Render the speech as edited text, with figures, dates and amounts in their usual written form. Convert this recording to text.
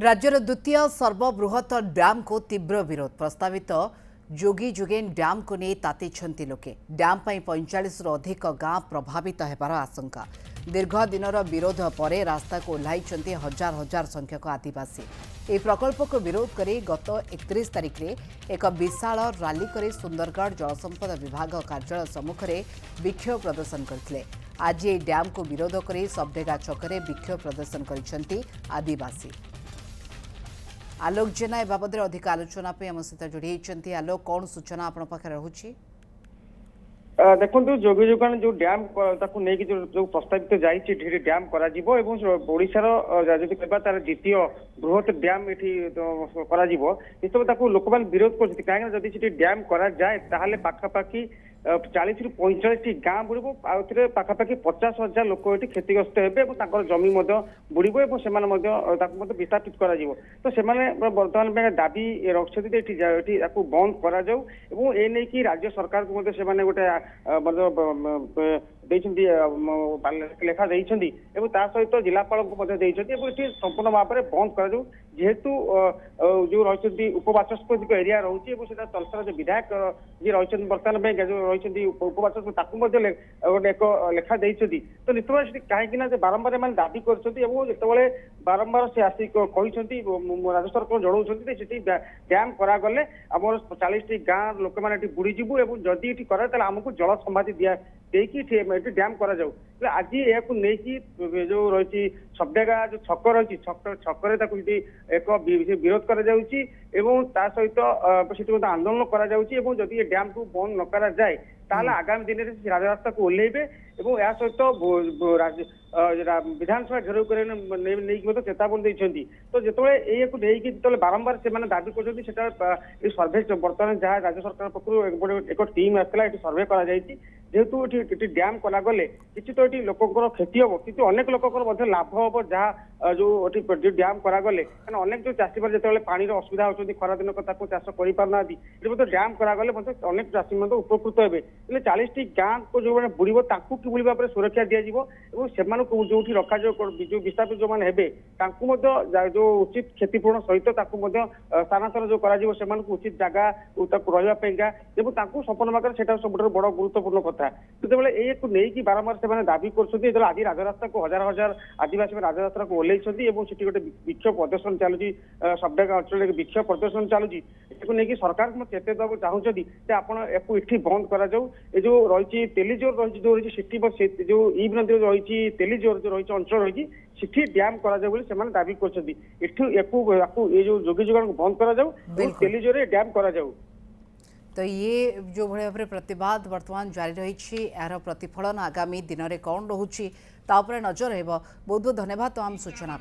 राज्यर द्वितीय सर्वबृहत डैम को तीव्र विरोध प्रस्तावित जोगी जोगेन डैम को नहीं ताती लोके डैम 45 रु अधिक गां प्रभावित होबार आशंका दीर्घ दिनर विरोध पर रास्ता को ओह्लाई हजार हजार संख्यक आदिवासी यह प्रकल्प को विरोध कर गत 31 तारिख में एक विशाल रैली कर सुंदरगढ़ जलसंपद विभाग कार्यालय सम्मुखें विक्षोभ प्रदर्शन करते आज यह डैम को विरोध कर सबडेगा छकरे विक्षोभ प्रदर्शन कर आदिवासी। आलोक जेना ए बाबद अधिक आलोचना आम सहित जोड़ी आलोक कौन सूचना आपण पाखे रहुछि? देखो जोगी जोगान जो डैम जो प्रस्तावित जाइए डैम ओडिशार जदि कहबा तार द्वितीय बृहत डैम ये लोक मैंने विरोध कर कहीं जदि डैम करा जाए ताहले पाखापाखि 40 रु 45 गाँ बुड़ पाखापाखि 50,000 लोक ये क्षतिग्रस्त हे जमी बुड़ विस्थापित कर तो से बर्तमान दाबी रखते बंद करा कि राज्य सरकार को गोटे लेखा सहित जिलापाल को संपूर्ण भाव में बंद कर जेहेतु जो रही उपवाचस्पति एरिया रही तलसर जो विधायक जी रही बर्तमान रही उपवाचस्पति एक लेखा देती तो निश्चित कहीं बारंबार दाबी कर बारंबार से आसिक कहते राज्य सरकार जनाऊँगी डैम करागले आम 40 गाँ लोक मैंने बुड़ीजु जदि कराए आमको जल संवादी दिया डैम करा आज यह जो रही सबडेगा जो छक रही छकरे एक विरोध कर सहित आंदोलन करी डैम को बंद न करा जाए ताहले आगामी दिन में राजरास्ता को ओह्लैबे या सहित विधानसभा घेराव कर चेतावनी देती तो जो बारंबार से दाबी कर सर्भे बर्तमान जहाँ राज्य सरकार पक्ष एक टीम आसाला सर्भे कर जेहेतु डैम कलागले किसी तो ये लोकर क्षति हम कि अनेक लोकर लाभ हम जहाँ जो डैम करागले अनेक जो चाषी जो पानी असुविधा होती खरा दिन चाष कर पारना डैम करागले अनेक चाषी उपकृत हे 40 गाँ को जो मैंने बुड़ कि भाव में सुरक्षा दिज्व जो रखा जो विस्थापित जो मैंने जो उचित क्षतिपूरण सहित स्थानांतर जो कर उचित जगह रहा संपूर्ण भाव में सब बड़ गुरुत्वपूर्ण कथा जो ये बारंबार से दाबी कर आज राजरास्ता को हजार हजार आदिवासी राजरास्ता को ओह्लैं गोटे विक्षोभ प्रदर्शन चलुची सबडेगा अंचल विक्षोभ प्रदर्शन चलुची नहीं सरकार चेत देवा चाहते आपड़ी बंद करा जो रही तेलीजोर रही जो रही सिटी जो ईब नदी रही तेलीजोर जो रही अंचल रही सिटी डैम करा दाबी कर जो जोगी जोगान को बंद करा तेलीजोर डैम करा तो ये जो भाव में प्रतिवाद वर्तमान जारी रही यार प्रतिफलन आगामी दिन में कौन रोचे नजर रहा बहुत बहुत धन्यवाद तमाम सूचना।